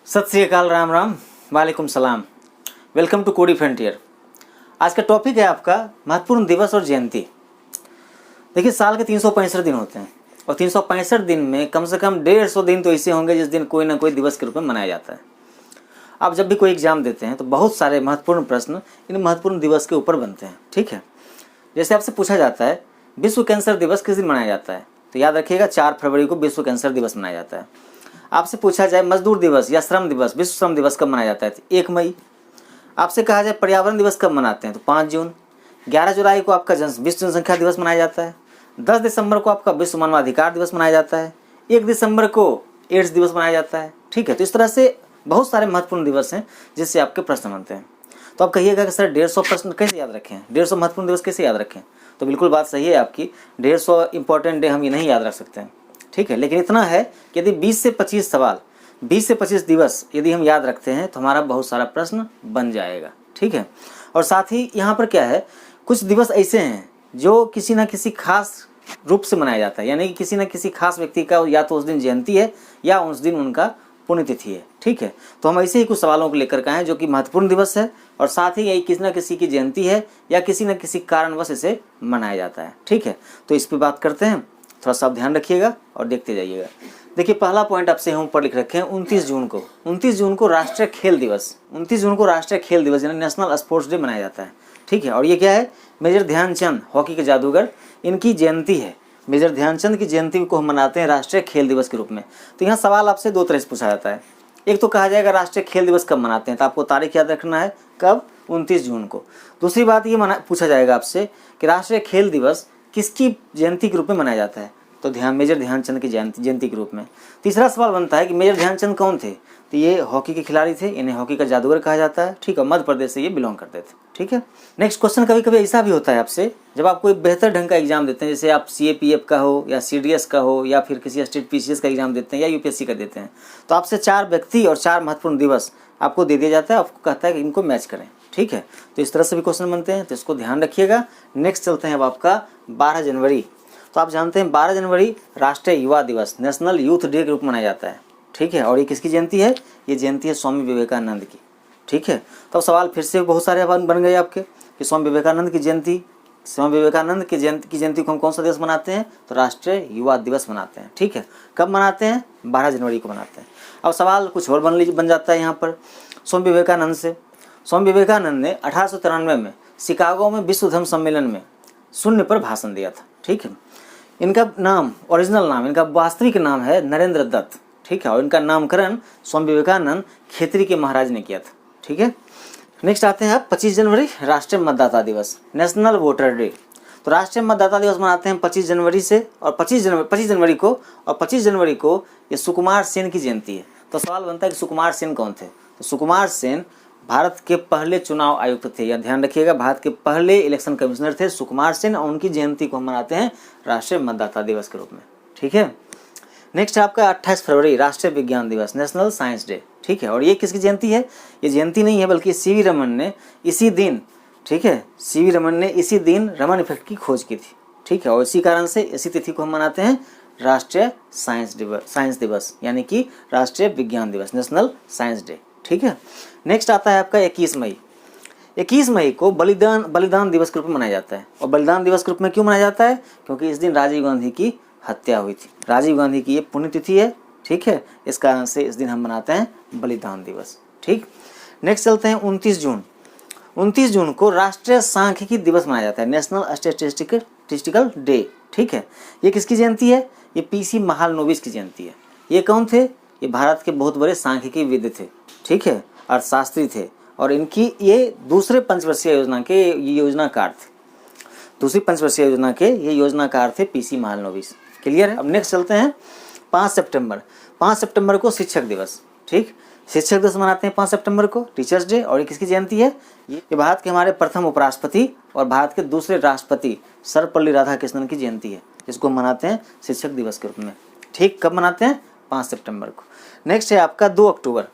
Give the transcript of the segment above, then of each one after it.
सत श्री अकाल, राम राम, वालेकुम सलाम। वेलकम टू कोडी फ्रंटियर। आज का टॉपिक है आपका महत्वपूर्ण दिवस और जयंती। देखिए, साल के 365 दिन होते हैं और 365 दिन में कम से कम 150 दिन तो ऐसे होंगे जिस दिन कोई ना कोई दिवस के रूप में मनाया जाता है। आप जब भी कोई एग्जाम देते हैं तो बहुत सारे महत्वपूर्ण प्रश्न इन महत्वपूर्ण दिवस के ऊपर बनते हैं। ठीक है, जैसे आपसे पूछा जाता है विश्व कैंसर दिवस किस दिन मनाया जाता है, तो याद रखिएगा 4 फरवरी को विश्व कैंसर दिवस मनाया जाता है। आपसे पूछा जाए मजदूर दिवस या श्रम दिवस, विश्व श्रम दिवस कब मनाया जाता है, तो 1 मई। आपसे कहा जाए पर्यावरण दिवस कब मनाते हैं, तो 5 जून। 11 जुलाई को आपका विश्व जनसंख्या दिवस मनाया जाता है। 10 दिसंबर को आपका विश्व मानवाधिकार दिवस मनाया जाता है। 1 दिसंबर को एड्स दिवस मनाया जाता है। ठीक है, तो इस तरह से बहुत सारे महत्वपूर्ण दिवस हैं जिससे आपके प्रश्न बनते हैं। तो आप कहिएगा कि सर 150 प्रश्न कैसे याद रखें, 150 महत्वपूर्ण दिवस कैसे याद रखें। तो बिल्कुल बात सही है आपकी, 150 इंपॉर्टेंट डे हम ये नहीं याद रख सकते हैं। ठीक है, लेकिन इतना है कि यदि 20 से 25 सवाल, 20 से 25 दिवस यदि हम याद रखते हैं तो हमारा बहुत सारा प्रश्न बन जाएगा। ठीक है, और साथ ही यहाँ पर क्या है, कुछ दिवस ऐसे हैं जो किसी न किसी खास रूप से मनाया जाता है, यानी कि किसी न किसी खास व्यक्ति का या तो उस दिन जयंती है या उस दिन उनका पुण्यतिथि है। ठीक है, तो हम ऐसे ही कुछ सवालों को लेकर के आए जो कि महत्वपूर्ण दिवस है और साथ ही यही किसी न किसी की जयंती है या किसी न किसी कारणवश इसे मनाया जाता है। ठीक है, तो इस पर बात करते हैं, थोड़ा सा ध्यान रखिएगा और देखते जाइएगा। देखिए, पहला पॉइंट आपसे हम ऊपर लिख रखे हैं 29 जून को राष्ट्रीय खेल दिवस, 29 जून को राष्ट्रीय खेल दिवस यानी नेशनल स्पोर्ट्स डे मनाया जाता है। ठीक है, और ये क्या है, मेजर ध्यानचंद हॉकी के जादूगर, इनकी जयंती है। मेजर ध्यानचंद की जयंती को हम मनाते हैं राष्ट्रीय खेल दिवस के रूप में। तो यहाँ सवाल आपसे 2 तरह से पूछा जाता है। एक तो कहा जाएगा राष्ट्रीय खेल दिवस कब मनाते हैं, तो आपको तारीख याद रखना है, कब, 29 जून को। दूसरी बात ये पूछा जाएगा आपसे कि राष्ट्रीय खेल दिवस किसकी जयंती के रूप में मनाया जाता है, तो मेजर ध्यानचंद की जयंती के रूप में। तीसरा सवाल बनता है कि मेजर ध्यानचंद कौन थे, तो ये हॉकी के खिलाड़ी थे, इन्हें हॉकी का जादूगर कहा जाता है। ठीक है, मध्य प्रदेश से ये बिलोंग करते थे। ठीक है, नेक्स्ट क्वेश्चन कभी कभी ऐसा भी होता है आपसे, जब आप कोई बेहतर ढंग का एग्जाम देते हैं, जैसे आप CAPF का हो या CDS का हो या फिर किसी स्टेट PCS का एग्जाम देते हैं या UPSC का देते हैं, तो आपसे 4 व्यक्ति और 4 महत्वपूर्ण दिवस आपको दे दिया जाता है, आपको कहता है कि इनको मैच करें। ठीक है, तो इस तरह से भी क्वेश्चन बनते हैं, तो इसको ध्यान रखिएगा। नेक्स्ट चलते हैं अब आपका 12 जनवरी। तो आप जानते हैं 12 जनवरी राष्ट्रीय युवा दिवस, नेशनल यूथ डे के रूप में मनाया जाता है। ठीक है, और ये किसकी जयंती है, ये जयंती है स्वामी विवेकानंद की। ठीक है, तो अब सवाल फिर से बहुत सारे बन गए आपके कि स्वामी विवेकानंद की जयंती, स्वामी विवेकानंद की जयंती को हम कौन सा दिवस मनाते हैं, तो राष्ट्रीय युवा दिवस मनाते हैं। ठीक है, कब मनाते हैं, 12 जनवरी को मनाते हैं। अब सवाल कुछ और बन जाता है यहाँ पर स्वामी विवेकानंद से। स्वामी विवेकानंद ने 1893 में शिकागो में विश्व धर्म सम्मेलन में शून्य पर भाषण दिया था। ठीक है, इनका नाम, ओरिजिनल नाम, इनका वास्तविक नाम है नरेंद्र दत्त। ठीक है, और इनका नामकरण स्वामी विवेकानंद खेतरी के महाराज ने किया था। ठीक है, नेक्स्ट आते हैं आप 25 जनवरी राष्ट्रीय मतदाता दिवस, नेशनल वोटर डे। तो राष्ट्रीय मतदाता दिवस मनाते हैं 25 जनवरी से, और 25 जनवरी को ये सुकुमार सेन की जयंती है। तो सवाल बनता है कि सुकुमार सेन कौन थे, तो सुकुमार सेन भारत के पहले चुनाव आयुक्त थे, या ध्यान रखिएगा भारत के पहले इलेक्शन कमिश्नर थे सुकुमार सेन, और उनकी जयंती को हम मनाते हैं राष्ट्रीय मतदाता दिवस के रूप में। ठीक है, नेक्स्ट आपका 28 फरवरी राष्ट्रीय विज्ञान दिवस, नेशनल साइंस डे। ठीक है, और ये किसकी जयंती है, ये जयंती नहीं है बल्कि CV रमन ने इसी दिन, ठीक है, CV रमन ने इसी दिन रमन इफेक्ट की खोज की थी। ठीक है, और इसी कारण से इसी तिथि को हम मनाते हैं राष्ट्रीय साइंस दिवस यानी कि राष्ट्रीय विज्ञान दिवस, नेशनल साइंस डे। ठीक है, नेक्स्ट आता है आपका 21 मई। 21 मई को बलिदान दिवस के रूप में मनाया जाता है। और बलिदान दिवस के रूप में क्यों मनाया जाता है, क्योंकि इस दिन राजीव गांधी की हत्या हुई थी, राजीव गांधी की ये पुण्यतिथि है। ठीक है, इस कारण से इस दिन हम मनाते हैं बलिदान दिवस। ठीक, नेक्स्ट चलते हैं 29 जून। 29 जून को राष्ट्रीय सांख्यिकी दिवस मनाया जाता है, नेशनल स्टैटिस्टिकल डे। ठीक है, ये किसकी जयंती है, ये PC महालनोबिस की जयंती है। ये कौन थे, ये भारत के बहुत बड़े सांख्यिकी विद थे। ठीक है, अर्थशास्त्री थे, और इनकी ये दूसरे पंचवर्षीय योजना के ये योजनाकार थे, दूसरी पंचवर्षीय योजना के ये योजनाकार थे PC महालनोबिस। क्लियर है। अब नेक्स्ट चलते हैं 5 सितंबर। 5 सितंबर को शिक्षक दिवस। ठीक, शिक्षक दिवस मनाते हैं 5 सितंबर को, टीचर्स डे। और ये किसकी जयंती है, ये भारत के हमारे प्रथम उपराष्ट्रपति और भारत के दूसरे राष्ट्रपति सर्वपल्ली राधाकृष्णन की जयंती है, जिसको मनाते हैं शिक्षक दिवस के रूप में। ठीक, कब मनाते हैं, 5 सितंबर को। नेक्स्ट है आपका 2 अक्टूबर।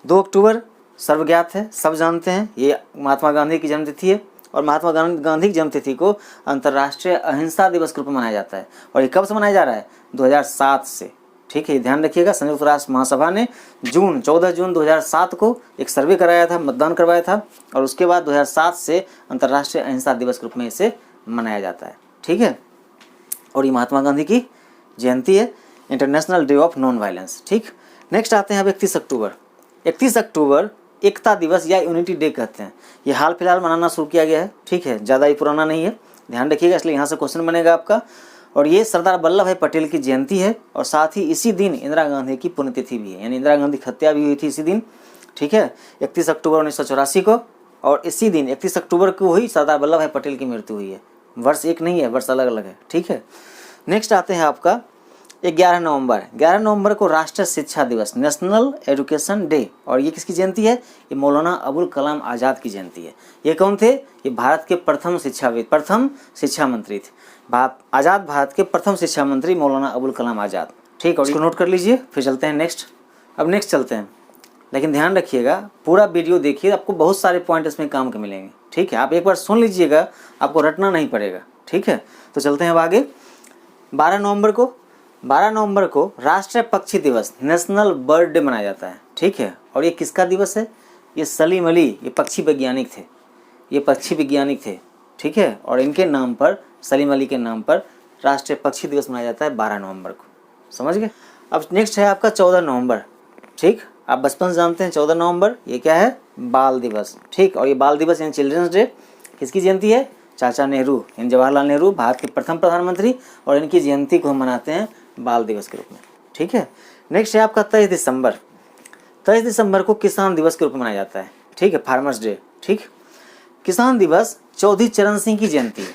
2 अक्टूबर सर्वज्ञात है, सब जानते हैं, ये महात्मा गांधी की जन्मतिथि है। और महात्मा गांधी की जन्मतिथि को अंतर्राष्ट्रीय अहिंसा दिवस के रूप में मनाया जाता है। और ये कब से मनाया जा रहा है, 2007 से। ठीक है, ये ध्यान रखिएगा। संयुक्त राष्ट्र महासभा ने 14 जून 2007 को एक सर्वे कराया था, मतदान करवाया था, और उसके बाद 2007 से अंतर्राष्ट्रीय अहिंसा दिवस के रूप में इसे मनाया जाता है। ठीक है, और ये महात्मा गांधी की जयंती है, international day of non violence. ठीक, नेक्स्ट आते हैं अब 31 अक्टूबर। 31 अक्टूबर एकता दिवस या यूनिटी डे कहते हैं। ये हाल फिलहाल मनाना शुरू किया गया है। ठीक है, ज़्यादा ही पुराना नहीं है, ध्यान रखिएगा, इसलिए यहाँ से क्वेश्चन बनेगा आपका। और ये सरदार वल्लभ भाई पटेल की जयंती है, और साथ ही इसी दिन इंदिरा गांधी की पुण्यतिथि भी है, यानी इंदिरा गांधी की हत्या भी हुई थी इसी दिन। ठीक है, 31 अक्टूबर 1984 को, और इसी दिन 31 अक्टूबर को ही सरदार वल्लभ भाई पटेल की मृत्यु हुई है। वर्ष एक नहीं है, वर्ष अलग अलग है। ठीक है, नेक्स्ट आते हैं आपका 11 नवंबर। 11 नवंबर को राष्ट्रीय शिक्षा दिवस, नेशनल एजुकेशन डे, और ये किसकी जयंती है? ये मौलाना अबुल कलाम आज़ाद की जयंती है। ये कौन थे? ये भारत के प्रथम शिक्षा मंत्री थे। आज़ाद भारत के प्रथम शिक्षा मंत्री मौलाना अबुल कलाम आज़ाद। ठीक है, और इसको नोट कर लीजिए, फिर चलते हैं नेक्स्ट। अब नेक्स्ट चलते हैं, लेकिन ध्यान रखिएगा, पूरा वीडियो देखिए, आपको बहुत सारे पॉइंट इसमें काम के मिलेंगे। ठीक है, आप एक बार सुन लीजिएगा, आपको रटना नहीं पड़ेगा। ठीक है, तो चलते हैं अब आगे। 12 नवंबर को राष्ट्रीय पक्षी दिवस, नेशनल बर्ड डे मनाया जाता है। ठीक है, और ये किसका दिवस है? ये सलीम अली, ये पक्षी वैज्ञानिक थे। ठीक है, और इनके नाम पर, सलीम अली के नाम पर राष्ट्रीय पक्षी दिवस मनाया जाता है 12 नवंबर को। समझ गए? अब नेक्स्ट है आपका 14 नवंबर। ठीक, आप बचपन से जानते हैं 14 नवंबर ये क्या है? बाल दिवस। ठीक, और ये बाल दिवस यानी चिल्ड्रंस डे किसकी जयंती है? चाचा नेहरू, यानी जवाहरलाल नेहरू, भारत के प्रथम प्रधानमंत्री, और इनकी जयंती को हम मनाते हैं बाल दिवस के रूप में। ठीक है, नेक्स्ट है आपका 23 दिसंबर। 23 दिसंबर को किसान दिवस के रूप में मनाया जाता है। ठीक है, फार्मर्स डे। ठीक, किसान दिवस चौधरी चरण सिंह की जयंती है,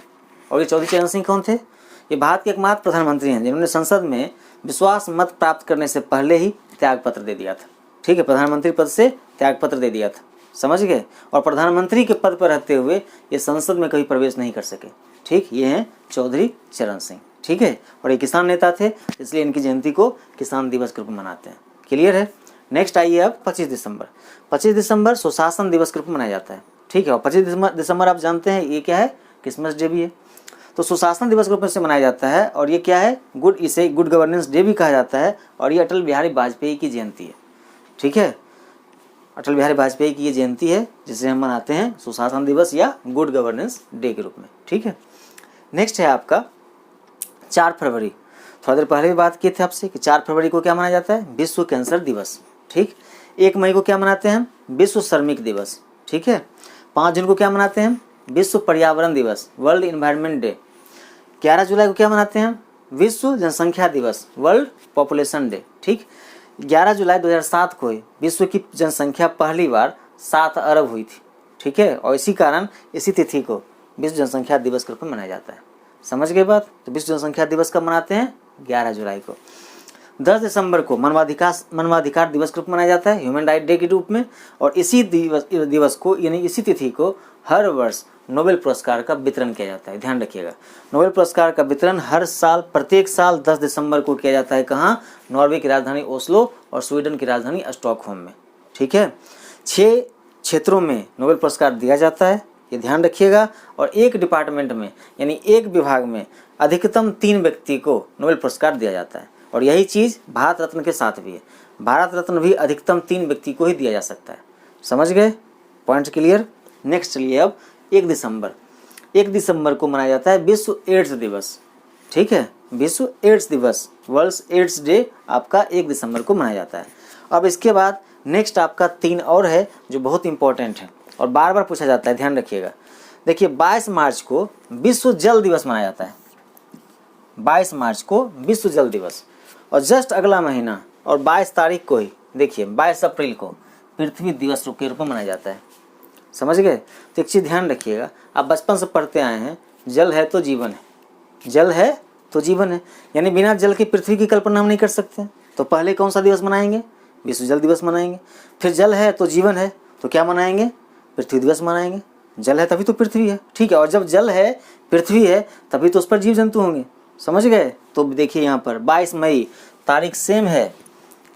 और ये चौधरी चरण सिंह कौन थे? ये भारत के एकमात्र प्रधानमंत्री हैं जिन्होंने संसद में विश्वास मत प्राप्त करने से पहले ही त्यागपत्र दे दिया था। ठीक है, प्रधानमंत्री पद से त्यागपत्र दे दिया था, समझ गए, और प्रधानमंत्री के पद पर रहते हुए ये संसद में कभी प्रवेश नहीं कर सके। ठीक, ये हैं चौधरी चरण सिंह। ठीक है, और ये किसान नेता थे, इसलिए इनकी जयंती को किसान दिवस के रूप में मनाते हैं। क्लियर है? नेक्स्ट आइए अब 25 दिसंबर। 25 दिसंबर सुशासन दिवस के रूप में मनाया जाता है। ठीक है, और 25 दिसंबर आप जानते हैं ये क्या है? क्रिसमस डे भी है। तो सुशासन दिवस के रूप में से मनाया जाता है, और ये क्या है? इसे गुड गवर्नेंस डे भी कहा जाता है, और ये अटल बिहारी वाजपेयी की जयंती है। ठीक है, अटल बिहारी वाजपेयी की ये जयंती है, जिसे हम मनाते हैं सुशासन दिवस या गुड गवर्नेंस डे के रूप में। ठीक है, नेक्स्ट है आपका 4 फरवरी। थोड़ा देर पहले भी बात किए थे आपसे कि 4 फरवरी को क्या मनाया जाता है? विश्व कैंसर दिवस। ठीक, 1 मई को क्या मनाते हैं? विश्व श्रमिक दिवस। ठीक है, 5 जून को क्या मनाते हैं? विश्व पर्यावरण दिवस, वर्ल्ड इन्वायरमेंट डे। 11 जुलाई को क्या मनाते हैं? विश्व जनसंख्या दिवस, वर्ल्ड पॉपुलेशन डे। ठीक, 11 जुलाई 2007 को विश्व की जनसंख्या पहली बार 7 अरब हुई थी। ठीक है, और इसी कारण इसी तिथि को विश्व जनसंख्या दिवस के रूप में मनाया जाता है। समझ गए बात? तो विश्व जनसंख्या दिवस कब मनाते हैं? 11 जुलाई को। 10 दिसंबर को मानवाधिकार दिवस के रूप में मनाया जाता है, ह्यूमन राइट डे के रूप में, और इसी दिवस को यानी इसी तिथि को हर वर्ष नोबेल पुरस्कार का वितरण किया जाता है। ध्यान रखिएगा, नोबेल पुरस्कार का वितरण हर साल, प्रत्येक साल 10 दिसंबर को किया जाता है। कहाँ? नॉर्वे की राजधानी ओस्लो और स्वीडन की राजधानी स्टॉकहोम में। ठीक है, 6 क्षेत्रों में नोबेल पुरस्कार दिया जाता है, ये ध्यान रखिएगा, और एक डिपार्टमेंट में यानी एक विभाग में अधिकतम 3 व्यक्ति को नोबेल पुरस्कार दिया जाता है। और यही चीज़ भारत रत्न के साथ भी है, भारत रत्न भी अधिकतम 3 व्यक्ति को ही दिया जा सकता है। समझ गए? Point clear? नेक्स्ट चलिए अब 1 दिसंबर। 1 दिसंबर को मनाया जाता है विश्व एड्स दिवस। ठीक है, विश्व एड्स दिवस, वर्ल्ड एड्स डे आपका 1 दिसंबर को मनाया जाता है। अब इसके बाद नेक्स्ट आपका 3 और है जो बहुत इंपॉर्टेंट है और बार बार पूछा जाता है, ध्यान रखिएगा। देखिए 22 मार्च को विश्व जल दिवस मनाया जाता है, 22 मार्च को विश्व जल दिवस, और जस्ट अगला महीना और 22 तारीख को ही देखिए 22 अप्रैल को पृथ्वी दिवस के रूप में मनाया जाता है। समझ गए? तो एक चीज़ ध्यान रखिएगा, आप बचपन से पढ़ते आए हैं, जल है तो जीवन है, जल है तो जीवन है, यानी बिना जल की पृथ्वी की कल्पना हम नहीं कर सकते। तो पहले कौन सा दिवस मनाएंगे? विश्व जल दिवस मनाएंगे। फिर जल है तो जीवन है, तो क्या मनाएंगे? पृथ्वी दिवस मनाएंगे। जल है तभी तो पृथ्वी है। ठीक है, और जब जल है, पृथ्वी है, तभी तो उस पर जीव जंतु होंगे। समझ गए? तो देखिए यहाँ पर 22 मई तारीख सेम है,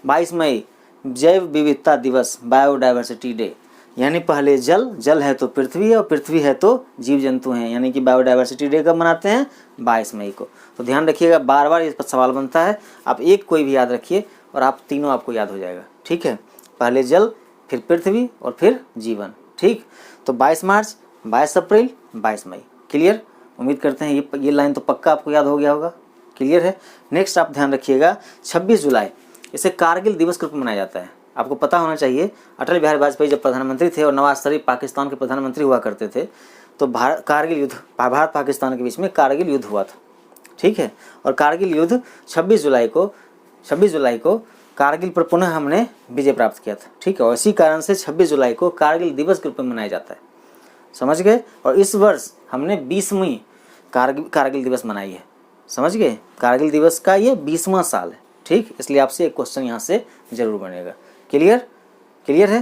22 मई जैव विविधता दिवस, बायोडाइवर्सिटी डे। यानी पहले जल, जल है तो पृथ्वी है और पृथ्वी है तो जीव जंतु हैं, यानी कि बायोडाइवर्सिटी डे कब मनाते हैं? 22 मई को। तो ध्यान रखिएगा, बार बार इस पर सवाल बनता है, आप एक कोई भी याद रखिए और आप तीनों आपको याद हो जाएगा। ठीक है, पहले जल, फिर पृथ्वी और फिर जीवन। ठीक, तो 22 मार्च, 22 अप्रैल, 22 मई। क्लियर? उम्मीद करते हैं ये लाइन तो पक्का आपको याद हो गया होगा। क्लियर है? नेक्स्ट आप ध्यान रखिएगा, 26 जुलाई इसे कारगिल दिवस के रूप में मनाया जाता है। आपको पता होना चाहिए, अटल बिहारी वाजपेयी जब प्रधानमंत्री थे और नवाज शरीफ पाकिस्तान के प्रधानमंत्री हुआ करते थे, तो कारगिल युद्ध, भारत पाकिस्तान के बीच में कारगिल युद्ध हुआ था। ठीक है, और कारगिल युद्ध 26 जुलाई को कारगिल पर पुनः हमने विजय प्राप्त किया था। ठीक है, और इसी कारण से 26 जुलाई को कारगिल दिवस के रूप में मनाया जाता है। समझ गए? और इस वर्ष हमने 20वीं कारगिल दिवस मनाई है। समझ गए? कारगिल दिवस का ये 20वां साल है। ठीक, इसलिए आपसे एक क्वेश्चन यहाँ से जरूर बनेगा। क्लियर है?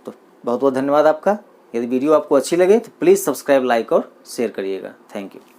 तो बहुत बहुत धन्यवाद आपका। यदि वीडियो आपको अच्छी लगे तो प्लीज़ सब्सक्राइब, लाइक और शेयर करिएगा। Thank you.